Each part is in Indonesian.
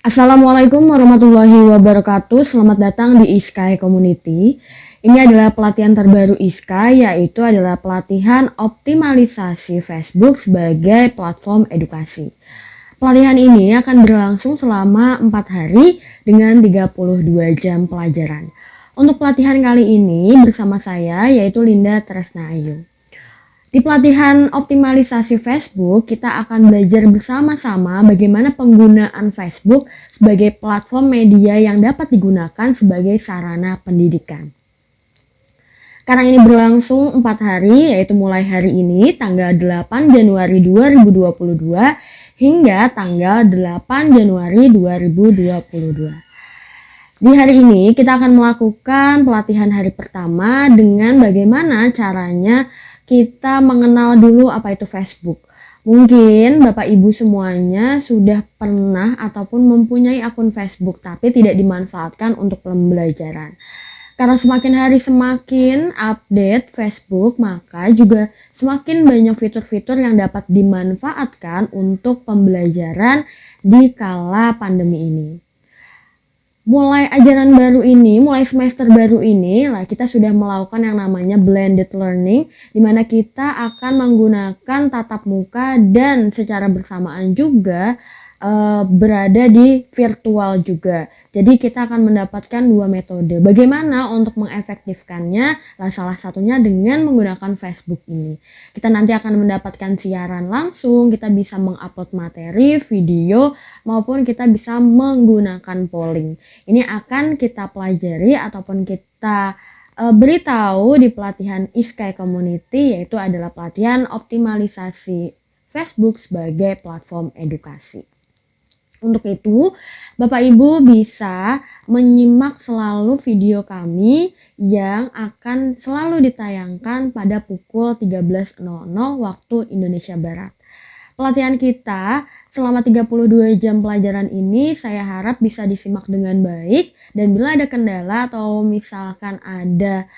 Assalamualaikum warahmatullahi wabarakatuh. Selamat datang di Iskai Community. Ini adalah pelatihan terbaru Iskai, yaitu adalah pelatihan optimalisasi Facebook sebagai platform edukasi. Pelatihan ini akan berlangsung selama 4 hari dengan 32 jam pelajaran. Untuk pelatihan kali ini bersama saya yaitu Linda Tresnayu. Di pelatihan optimalisasi Facebook, kita akan belajar bersama-sama bagaimana penggunaan Facebook sebagai platform media yang dapat digunakan sebagai sarana pendidikan. Karena ini berlangsung 4 hari, yaitu mulai hari ini tanggal 8 Januari 2022 hingga tanggal 8 Januari 2022. Di hari ini kita akan melakukan pelatihan hari pertama dengan bagaimana caranya kita mengenal dulu apa itu Facebook. Mungkin Bapak Ibu semuanya sudah pernah ataupun mempunyai akun Facebook tapi tidak dimanfaatkan untuk pembelajaran. Karena semakin hari semakin update Facebook, maka juga semakin banyak fitur-fitur yang dapat dimanfaatkan untuk pembelajaran di kala pandemi ini. Mulai ajaran baru ini, mulai semester baru ini, kita sudah melakukan yang namanya blended learning, di mana kita akan menggunakan tatap muka dan secara bersamaan juga berada di virtual juga. Jadi kita akan mendapatkan dua metode. Bagaimana untuk mengefektifkannya? Salah satunya dengan menggunakan Facebook ini. Kita nanti akan mendapatkan siaran langsung, kita bisa mengupload materi, video, maupun kita bisa menggunakan polling. Ini akan kita pelajari ataupun kita beritahu di pelatihan Iskai Community, yaitu adalah pelatihan optimalisasi Facebook sebagai platform edukasi. Untuk itu, Bapak Ibu bisa menyimak selalu video kami yang akan selalu ditayangkan pada pukul 13.00 waktu Indonesia Barat. Pelatihan kita selama 32 jam pelajaran ini saya harap bisa disimak dengan baik, dan bila ada kendala atau misalkan ada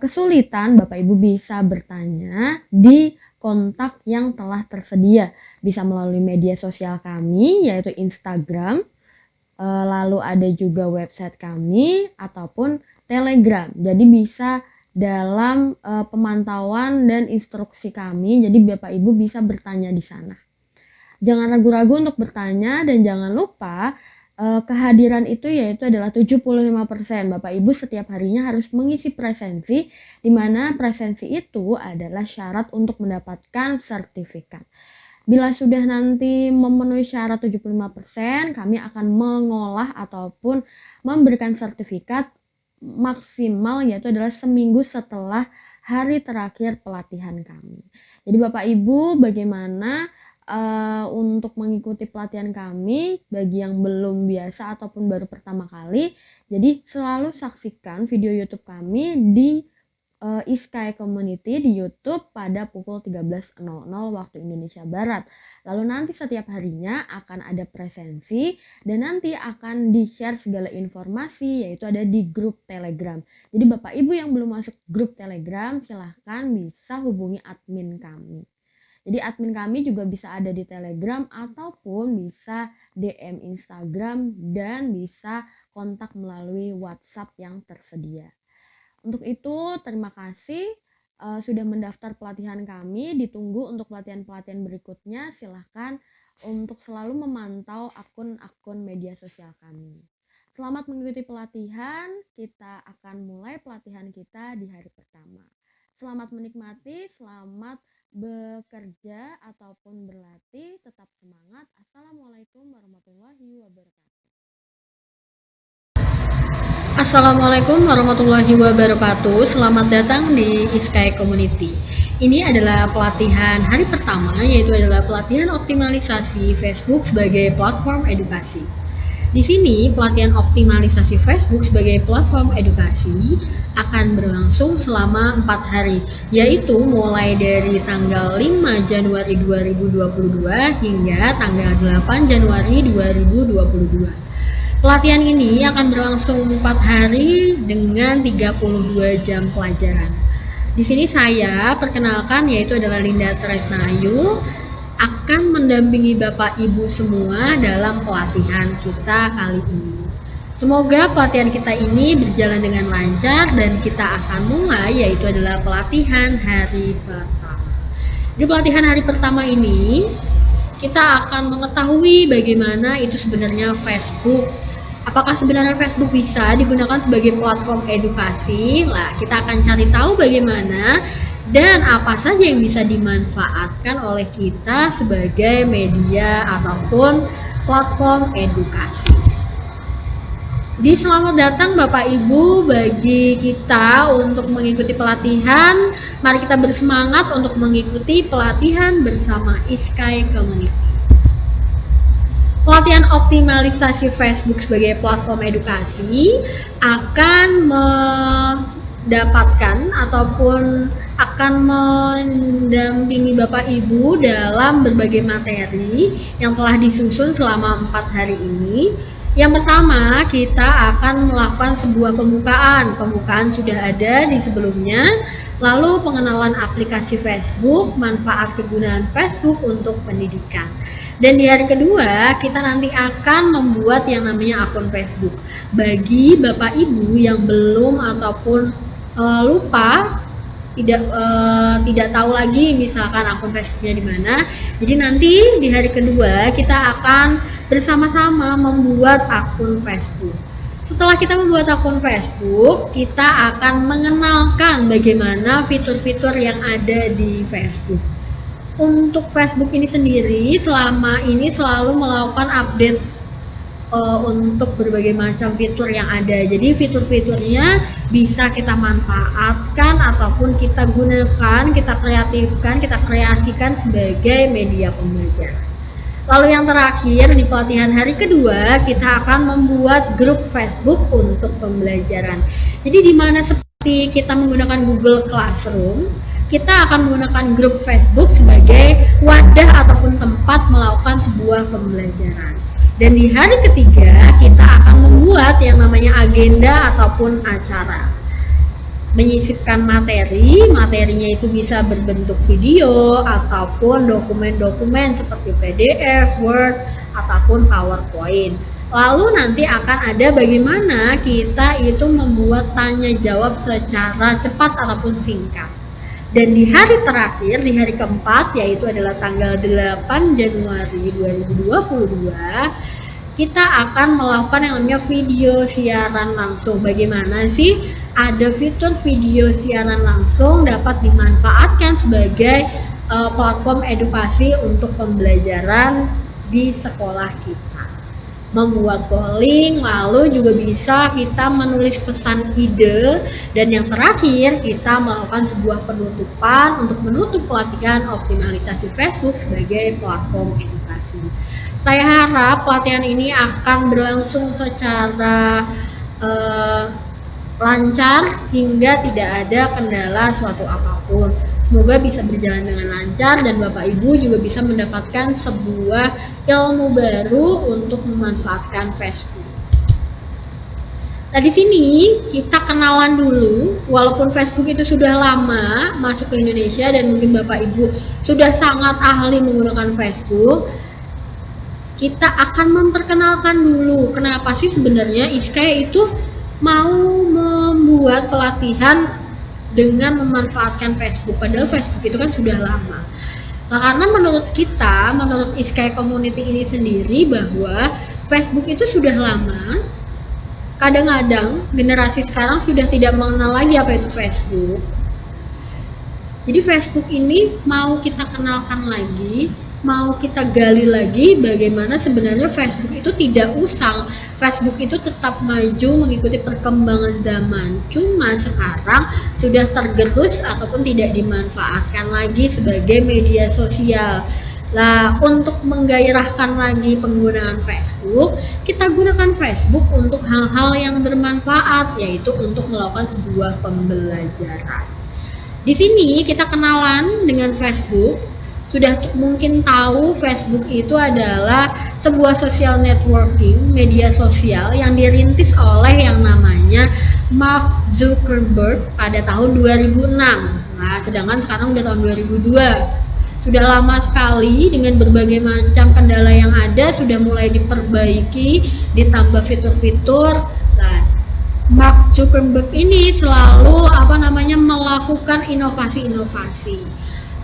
kesulitan, Bapak Ibu bisa bertanya di kontak yang telah tersedia, bisa melalui media sosial kami yaitu Instagram, lalu ada juga website kami ataupun Telegram. Jadi bisa dalam pemantauan dan instruksi kami, jadi Bapak Ibu bisa bertanya di sana. Jangan ragu-ragu untuk bertanya, dan jangan lupa kehadiran itu yaitu adalah 75%. Bapak Ibu setiap harinya harus mengisi presensi, di mana presensi itu adalah syarat untuk mendapatkan sertifikat. Bila sudah nanti memenuhi syarat 75%, kami akan mengolah ataupun memberikan sertifikat maksimal, yaitu adalah seminggu setelah hari terakhir pelatihan kami. Jadi Bapak Ibu, bagaimana untuk mengikuti pelatihan kami bagi yang belum biasa ataupun baru pertama kali? Jadi selalu saksikan video YouTube kami di Iskai Community di YouTube pada pukul 13.00 waktu Indonesia Barat. Lalu nanti setiap harinya akan ada presensi, dan nanti akan di-share segala informasi, yaitu ada di grup Telegram. Jadi Bapak Ibu yang belum masuk grup Telegram, silahkan bisa hubungi admin kami. Jadi admin kami juga bisa ada di Telegram ataupun bisa DM Instagram dan bisa kontak melalui WhatsApp yang tersedia. Untuk itu, terima kasih sudah mendaftar pelatihan kami. Ditunggu untuk pelatihan-pelatihan berikutnya. Silahkan untuk selalu memantau akun-akun media sosial kami. Selamat mengikuti pelatihan. Kita akan mulai pelatihan kita di hari pertama. Selamat menikmati, selamat bekerja ataupun berlatih. Tetap semangat. Assalamualaikum warahmatullahi wabarakatuh. Assalamualaikum warahmatullahi wabarakatuh. Selamat datang di Iskai Community. Ini adalah pelatihan hari pertama, yaitu adalah pelatihan optimalisasi Facebook sebagai platform edukasi. Di sini, pelatihan optimalisasi Facebook sebagai platform edukasi akan berlangsung selama 4 hari, yaitu mulai dari tanggal 5 Januari 2022 hingga tanggal 8 Januari 2022. Pelatihan ini akan berlangsung 4 hari dengan 32 jam pelajaran. Di sini saya perkenalkan, yaitu adalah Linda Tresnayu. akan mendampingi Bapak Ibu semua dalam pelatihan kita kali ini. Semoga pelatihan kita ini berjalan dengan lancar dan kita akan mulai, yaitu adalah pelatihan hari pertama. Di pelatihan hari pertama ini, kita akan mengetahui bagaimana itu sebenarnya Facebook. Apakah sebenarnya Facebook bisa digunakan sebagai platform edukasi? Nah, kita akan cari tahu bagaimana dan apa saja yang bisa dimanfaatkan oleh kita sebagai media ataupun platform edukasi. Di selamat datang Bapak Ibu bagi kita untuk mengikuti pelatihan. Mari kita bersemangat untuk mengikuti pelatihan bersama ISKAI Community. Pelatihan optimalisasi Facebook sebagai platform edukasi akan mendapatkan ataupun akan mendampingi Bapak Ibu dalam berbagai materi yang telah disusun selama 4 hari ini. Yang pertama, kita akan melakukan sebuah pembukaan. Pembukaan sudah ada di sebelumnya. Lalu pengenalan aplikasi Facebook, manfaat kegunaan Facebook untuk pendidikan. Dan di hari kedua, kita nanti akan membuat yang namanya akun Facebook. Bagi Bapak Ibu yang belum ataupun lupa, tidak tahu lagi misalkan akun Facebooknya di mana. Jadi nanti di hari kedua kita akan bersama-sama membuat akun Facebook. Setelah kita membuat akun Facebook, kita akan mengenalkan bagaimana fitur-fitur yang ada di Facebook. Untuk Facebook ini sendiri selama ini selalu melakukan update untuk berbagai macam fitur yang ada. Jadi fitur-fiturnya bisa kita manfaatkan ataupun kita gunakan, kita kreatifkan, kita kreasikan sebagai media pembelajaran. Lalu yang terakhir di pelatihan hari kedua kita akan membuat grup Facebook untuk pembelajaran. Jadi di mana seperti kita menggunakan Google Classroom, kita akan menggunakan grup Facebook sebagai wadah ataupun tempat melakukan sebuah pembelajaran. Dan di hari ketiga kita akan membuat yang namanya agenda ataupun acara. Menyisipkan materinya itu bisa berbentuk video ataupun dokumen-dokumen seperti PDF, Word, ataupun PowerPoint. Lalu nanti akan ada bagaimana kita itu membuat tanya jawab secara cepat ataupun singkat. Dan di hari terakhir, di hari keempat, yaitu adalah tanggal 8 Januari 2022, kita akan melakukan yang namanya video siaran langsung. Bagaimana sih? Ada fitur video siaran langsung dapat dimanfaatkan sebagai platform edukasi untuk pembelajaran di sekolah kita. Membuat polling, lalu juga bisa kita menulis pesan ide, dan yang terakhir kita melakukan sebuah penutupan untuk menutup pelatihan optimalisasi Facebook sebagai platform edukasi. Saya harap pelatihan ini akan berlangsung secara lancar hingga tidak ada kendala suatu apapun. Semoga bisa berjalan dengan lancar dan Bapak Ibu juga bisa mendapatkan sebuah ilmu baru untuk memanfaatkan Facebook. Nah, di sini kita kenalan dulu. Walaupun Facebook itu sudah lama masuk ke Indonesia dan mungkin Bapak Ibu sudah sangat ahli menggunakan Facebook, kita akan memperkenalkan dulu kenapa sih sebenarnya ISKAI itu mau membuat pelatihan dengan memanfaatkan Facebook, padahal Facebook itu kan sudah lama. Nah, karena menurut ISKAI Community ini sendiri bahwa Facebook itu sudah lama. Kadang-kadang generasi sekarang sudah tidak mengenal lagi apa itu Facebook. Jadi Facebook ini mau kita kenalkan lagi, mau kita gali lagi bagaimana sebenarnya Facebook itu tidak usang. Facebook itu tetap maju mengikuti perkembangan zaman. Cuma sekarang sudah tergerus ataupun tidak dimanfaatkan lagi sebagai media sosial. Nah, untuk menggairahkan lagi penggunaan Facebook, kita gunakan Facebook untuk hal-hal yang bermanfaat, yaitu untuk melakukan sebuah pembelajaran. Di sini kita kenalan dengan Facebook. Sudah mungkin tahu Facebook itu adalah sebuah social networking, media sosial yang dirintis oleh yang namanya Mark Zuckerberg pada tahun 2006. Nah, sedangkan sekarang udah tahun 2002. sudah lama sekali dengan berbagai macam kendala yang ada, sudah mulai diperbaiki, ditambah fitur-fitur. Nah, Mark Zuckerberg ini selalu melakukan inovasi-inovasi.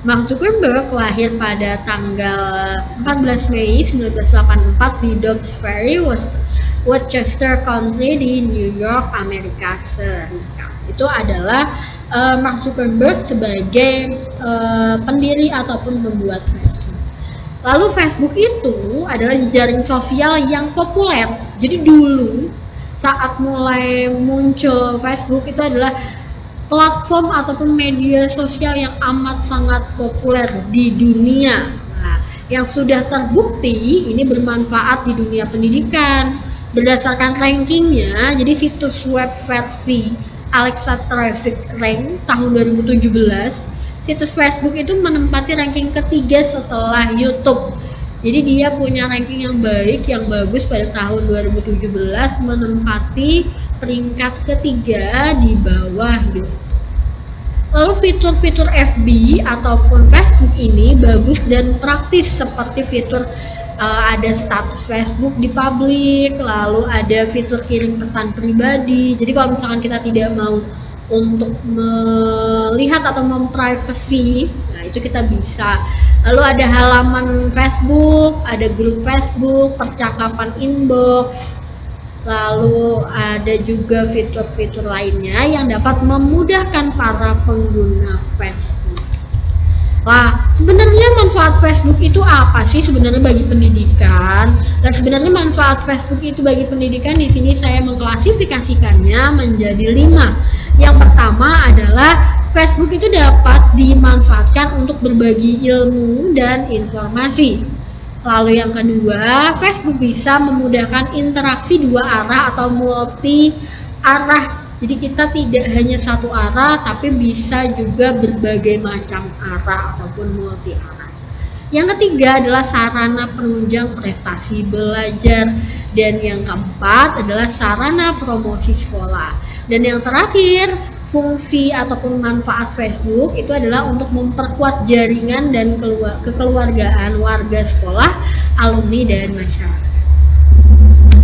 Mark Zuckerberg lahir pada tanggal 14 Mei 1984 di Dobbs Ferry, Westchester County di New York, Amerika Serikat. Itu adalah Mark Zuckerberg sebagai pendiri ataupun pembuat Facebook. Lalu Facebook itu adalah jejaring sosial yang populer. Jadi dulu saat mulai muncul Facebook itu adalah platform ataupun media sosial yang amat sangat populer di dunia. Nah, yang sudah terbukti ini bermanfaat di dunia pendidikan. Berdasarkan rankingnya, jadi situs web versi Alexa Traffic Rank tahun 2017, situs Facebook itu menempati ranking ketiga setelah YouTube. Jadi dia punya ranking yang baik, yang bagus pada tahun 2017, menempati peringkat ketiga di bawah YouTube. Lalu fitur-fitur FB ataupun Facebook ini bagus dan praktis, seperti fitur ada status Facebook di publik, lalu ada fitur kirim pesan pribadi. Jadi kalau misalkan kita tidak mau untuk melihat atau memprivacy, nah itu kita bisa. Lalu ada halaman Facebook, ada grup Facebook, percakapan inbox, lalu ada juga fitur-fitur lainnya yang dapat memudahkan para pengguna Facebook. Nah, sebenarnya manfaat Facebook itu apa sih sebenarnya bagi pendidikan? Dan sebenarnya manfaat Facebook itu bagi pendidikan di sini saya mengklasifikasikannya menjadi 5. Yang pertama adalah Facebook itu dapat dimanfaatkan untuk berbagi ilmu dan informasi. Lalu yang kedua, Facebook bisa memudahkan interaksi dua arah atau multi arah. Jadi kita tidak hanya satu arah, tapi bisa juga berbagai macam arah ataupun multi arah. Yang ketiga adalah sarana penunjang prestasi belajar. Dan yang keempat adalah sarana promosi sekolah. Dan yang terakhir, fungsi ataupun manfaat Facebook itu adalah untuk memperkuat jaringan dan kekeluargaan warga sekolah, alumni, dan masyarakat.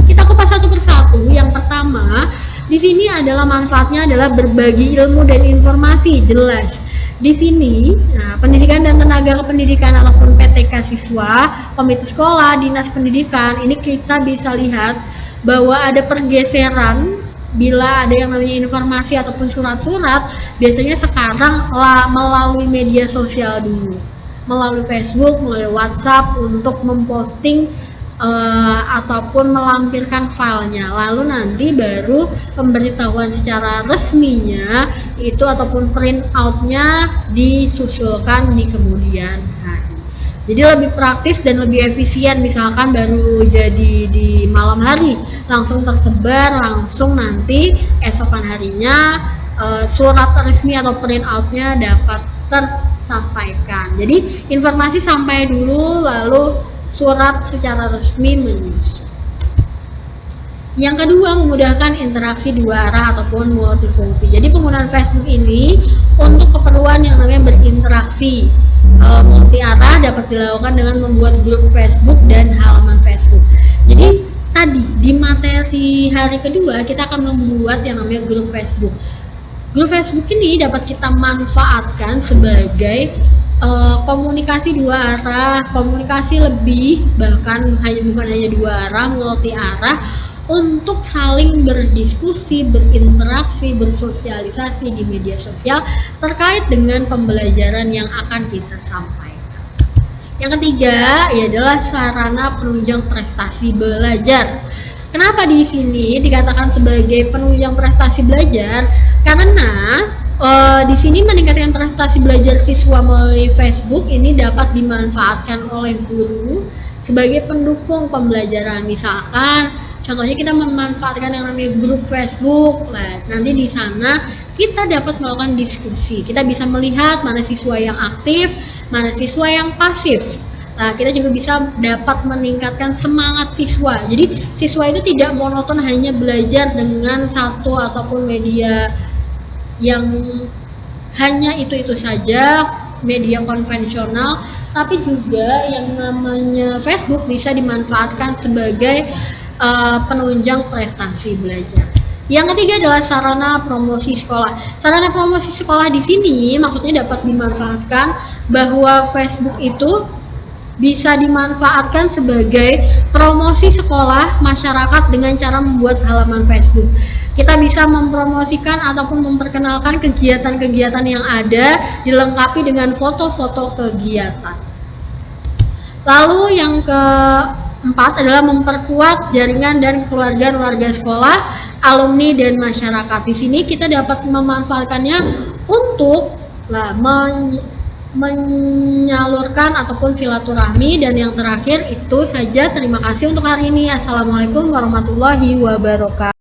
Kita kupas satu persatu. Yang pertama, di sini adalah manfaatnya adalah berbagi ilmu dan informasi, jelas. Di sini, pendidikan dan tenaga kependidikan ataupun PTK siswa, komite sekolah, dinas pendidikan, ini kita bisa lihat bahwa ada pergeseran bila ada yang namanya informasi ataupun surat-surat, biasanya sekarang melalui media sosial dulu, melalui Facebook, melalui WhatsApp untuk memposting ataupun melampirkan filenya, lalu nanti baru pemberitahuan secara resminya itu ataupun print outnya disusulkan di kemudian hari. Jadi lebih praktis dan lebih efisien, misalkan baru jadi di malam hari langsung tersebar, langsung nanti esokan harinya surat resmi atau print outnya dapat tersampaikan. Jadi informasi sampai dulu, lalu surat secara resmi menyusul. Yang kedua, memudahkan interaksi dua arah ataupun multifungsi. Jadi penggunaan Facebook ini untuk keperluan yang namanya berinteraksi multi arah dapat dilakukan dengan membuat grup Facebook dan halaman Facebook. Jadi tadi di materi hari kedua kita akan membuat yang namanya grup Facebook. Grup Facebook ini dapat kita manfaatkan sebagai komunikasi dua arah, komunikasi lebih, bahkan bukan hanya dua arah, multi arah, untuk saling berdiskusi, berinteraksi, bersosialisasi di media sosial terkait dengan pembelajaran yang akan kita sampaikan. Yang ketiga, adalah sarana penunjang prestasi belajar. Kenapa di sini dikatakan sebagai penunjang prestasi belajar? Karena di sini meningkatkan prestasi belajar siswa melalui Facebook ini dapat dimanfaatkan oleh guru sebagai pendukung pembelajaran. Misalkan contohnya kita memanfaatkan yang namanya grup Facebook. Nah, nanti di sana kita dapat melakukan diskusi. Kita bisa melihat mana siswa yang aktif, mana siswa yang pasif. Nah, kita juga bisa dapat meningkatkan semangat siswa. Jadi siswa itu tidak monoton hanya belajar dengan satu ataupun media yang hanya itu saja, media konvensional, tapi juga yang namanya Facebook bisa dimanfaatkan sebagai penunjang prestasi belajar. Yang ketiga adalah sarana promosi sekolah. Sarana promosi sekolah di sini maksudnya dapat dimanfaatkan bahwa Facebook itu bisa dimanfaatkan sebagai promosi sekolah masyarakat dengan cara membuat halaman Facebook. Kita bisa mempromosikan ataupun memperkenalkan kegiatan-kegiatan yang ada, dilengkapi dengan foto-foto kegiatan. Lalu yang keempat adalah memperkuat jaringan dan kekeluargaan warga sekolah, alumni dan masyarakat. Di sini kita dapat memanfaatkannya untuk menyalurkan ataupun silaturahmi. Dan yang terakhir itu saja, terima kasih untuk hari ini. Assalamualaikum warahmatullahi wabarakatuh.